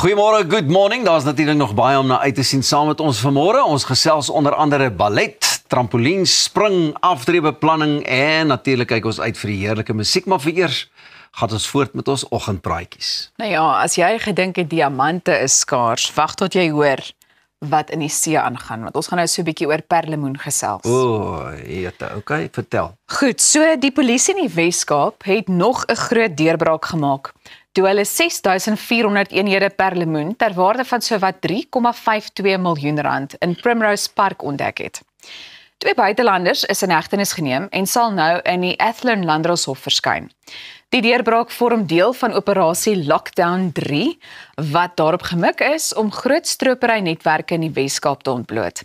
Goeiemôre, good morning. Daar's natuurlik nog baie om na uit te sien saam met ons vanmôre. Ons gesels onder andere ballet, trampolien, spring, aftreebeplanning en natuurlik kyk ons uit vir die heerlike musiek, maar vir eers gaan ons voort met ons oggendpraatjies. Nou ja, as jy gedink het diamante is skaars, wag tot jy hoor wat in die see aangaan, want ons gaan nou so 'n bietjie oor perlemoen gesels. Okay, vertel. Goed, so die polisie in die Wes-Kaap het nog 'n groot deurbraak gemaak, toe hulle 6400 eenhede perlemoen ter waarde van sowat 3,52 miljoen rand in Primrose Park ontdek het. Twee buitelanders is in hegtenis geneem en sal nou in die Athlone Landdroshof verskyn. Die deurbraak vorm deel van operasie Lockdown 3, wat daarop gemik is om groot stropery-netwerke in die Wes-Kaap te ontbloot.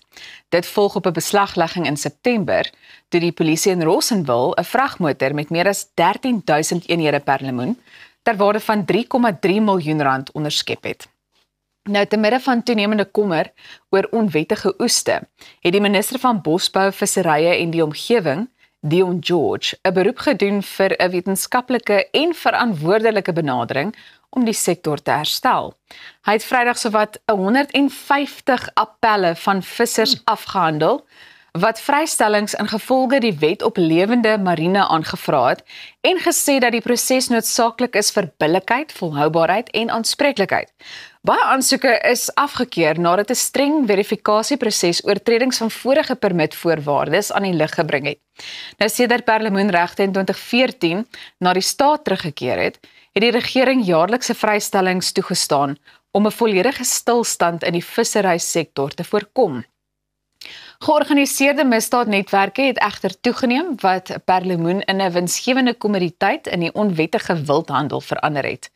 Dit volg op 'n beslaglegging in September, toe die polisie in Rossendale 'n vragmotor met meer as 13,000 eenhede perlemoen ter waarde van 3,3 miljoen rand onderskep het. Nou, te midde van toenemende kommer oor onwettige oeste, het die minister van Bosbou, Visserye en die Omgewing, Dion George, 'n beroep gedoen vir 'n wetenskaplike en verantwoordelike benadering om die sektor te herstel. Hy het Vrydag sowat 150 appelle van vissers afgehandel, wat vrystellings ingevolge die wet op lewende marine aangevra het en gesê dat die proses noodsaaklik is vir billikheid, volhoubaarheid en aanspreeklikheid. Baie aansoeke is afgekeur nadat 'n streng verifikasieproses oortredings van vorige permitvoorwaardes aan die lig gebring het. Nou, sedert perlemoenregte in 2014 na die staat teruggekeer het die regering jaarlikse vrystellings toegestaan om 'n volledige stilstand in die visserysektor te voorkom. Georganiseerde misdaadnetwerke het egter toegeneem wat perlemoen in 'n winsgewende kommoditeit in die onwettige wildhandel verander het.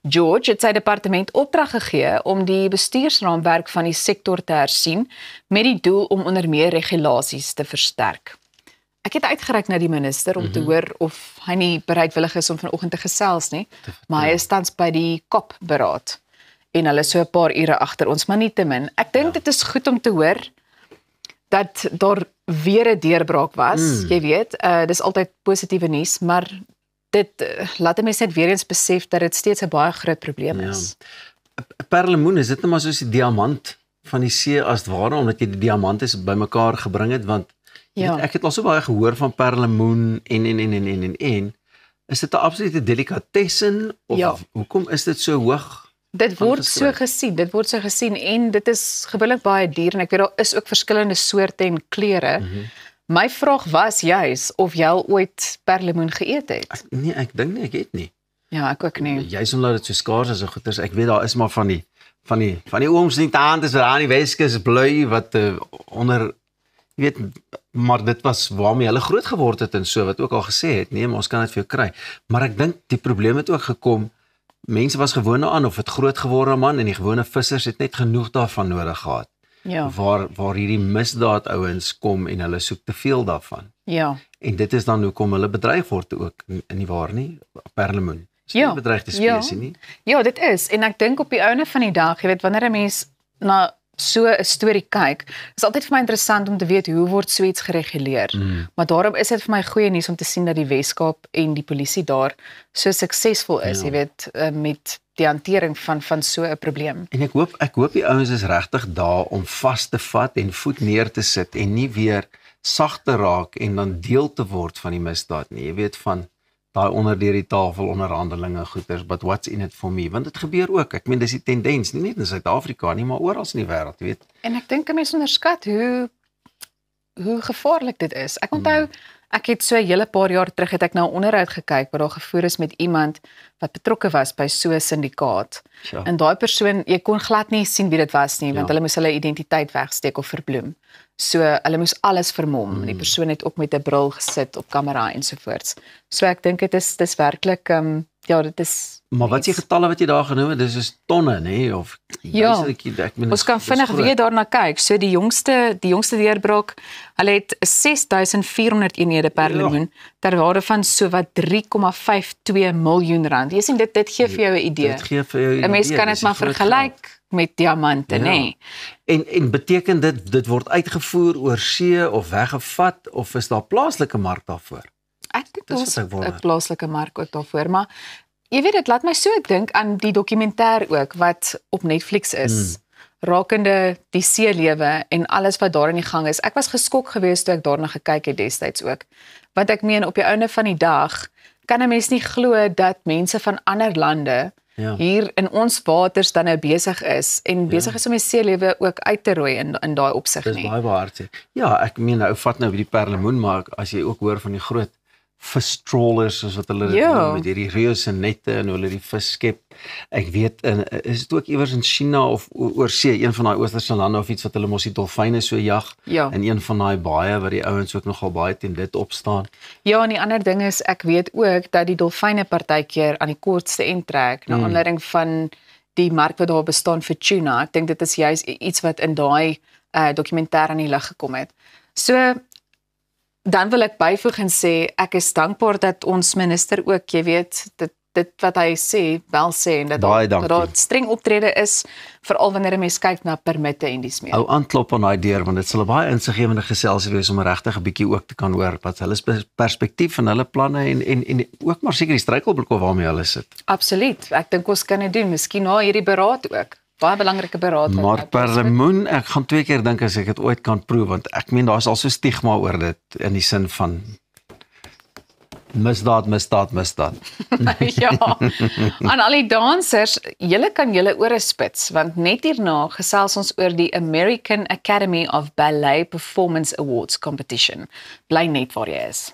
George het sy departement opdrag gegee om die bestuursraamwerk van die sektor te hersien met die doel om onder meer regulasies te versterk. Ek het uitgereik na die minister om te hoor of hy nie bereidwillig is om vanoggend te gesels nie, maar hy is tans by die COP-beraad en hulle is so 'n paar ure agter ons, maar nietemin. Ek dink dit is goed om te hoor dat daar weer 'n deurbraak was, jy weet, dis altyd positiewe nuus, maar dit laat mense net weer eens besef dat dit steeds 'n baie groot probleem is. Perlemoen, is dit net maar soos die diamant van die see as ware, omdat jy die diamante bymekaar gebring het, want weet, ek het al so baie gehoor van perlemoen en is dit 'n absolute delikatessen of hoekom is dit so hoog? Dit word so gesien en dit is gewoonlik baie duur en ek weet daar is ook verskillende soorte en kleure. My vraag was juis of jy al ooit perlemoen geëet het. Ek dink nie, ek het nie. Ja, ek ook nie. Juist omdat dit so skaars is en goeders, ek weet daar is maar van die ooms nie tantes wat aan die Weskus bly wat onder, jy weet, maar dit was waarmee hulle groot geword het en so, wat ook al gesê het, nee, maar ons kan dit vir jou kry. Maar ek dink die probleem het ook gekom, mense was gewoon aan of het groot geworde man en die gewone vissers het net genoeg daarvan nodig gehad. Ja. Waar hierdie misdaad ouens kom en hulle soek te veel daarvan. Ja. En dit is dan hoekom hulle bedreig word ook in die waar nie, perlemoen. Is nie 'n bedreigde spesies nie. Ja, dit is en ek dink op die einde van die dag, jy weet, wanneer 'n mens na so 'n storie kyk, is altyd vir my interessant om te weet hoe word so iets gereguleer. Maar daarom is dit vir my goeie nuus om te sien dat die Wes-Kaap en die polisie daar so suksesvol is, jy weet, met die hantering van so 'n probleem. En ek hoop die ouens is regtig daar om vas te vat en voet neer te sit en nie weer sag te raak en dan deel te word van die misdaad nie. Jy weet, van daai onder deur die tafel onderhandelinge goeters, but what's in it for me? Want dit gebeur ook. Ek meen dis die tendens, nie net in Suid-Afrika nie, maar oral in die wêreld, weet. En ek dink 'n mens onderskat hoe gevaarlik dit is. Ek onthou, ek het so 'n hele paar jaar terug het ek na 'n onderhoud gekyk wat daar gevoer is met iemand wat betrokke was by so 'n syndikaat. En daai persoon, jy kon glad nie sien wie dit was nie, want hulle moes hulle identiteit wegsteek of verbloem. So hulle moes alles vermom. Die persoon het ook met 'n bril gesit op kamera ensovoorts. So ek dink dit is werklik dit is. Maar wat is die getalle wat jy daar genoem het? Dis is tonne, nê, of ons kan vinnig weer daarna kyk. So die jongste deurbraak, hulle het 6400 eenhede perlemoen ter waarde van sowat 3,52 miljoen rand. Jy sien dit gee vir jou 'n idee. Dit gee vir jou 'n idee. 'n Mens kan dit maar vergelyk met diamante, nê. En beteken dit word uitgevoer oor see of weggevat of is daar plaaslike mark daarvoor? Ek dink daar's 'n plaaslike mark ook daarvoor, maar Jy weet, dit laat my so dink aan die dokumentêr ook wat op Netflix is. Rakende die seelewe en alles wat daar in die gang is. Ek was geskok geweest toe ek daarna gekyk het destyds ook. Want ek meen op die einde van die dag kan 'n mens nie glo dat mense van ander lande hier in ons waters dan nou besig is en besig is om die seelewe ook uit te rooi in daai opsig nie. Dis baie hartseer. Ja, ek meen nou vat nou die perlemoen, maar as jy ook hoor van die groot vis-trawlers soos wat hulle dit noem, met hierdie reuse nette en hulle die vis skep. Ek weet is dit ook iewers in China of oorsee, een van daai oosterse lande of iets wat hulle mos die dolfyne so jag in een van daai baie wat die ouens ook nogal baie teen dit opstaan. Ja, en die ander ding is ek weet ook dat die dolfyne partykeer aan die kortste end trek na aanleiding van die mark wat daar bestaan vir tuna. Ek dink dit is juist iets wat in daai dokumentêr aan die lig gekom het. So dan wil ek byvoeg en sê, ek is dankbaar dat ons minister ook, jy weet, dit wat hy sê, wel sê, en dat daar streng optrede is, veral wanneer 'n mens kyk na permitte en dies meer. Ou aanklop aan daai deur, want dit sal 'n baie insiggewende geselsie wees om regtig 'n bietjie ook te kan hoor, wat hulle perspektief en hulle planne en ook maar seker die struikelblokke waarmee hulle sit. Absoluut, ek dink ons kan dit doen, miskien na hierdie beraad ook. Baie belangrike beraad. Maar perlemoen, ek gaan 2 keer dink as ek dit ooit kan proe, want ek meen daar is al so stigma oor dit in die sin van misdaad. Ja, aan al die dansers, julle kan julle ore spits, want net hierna gesels ons oor die American Academy of Ballet Performance Awards competition. Bly net waar jy is.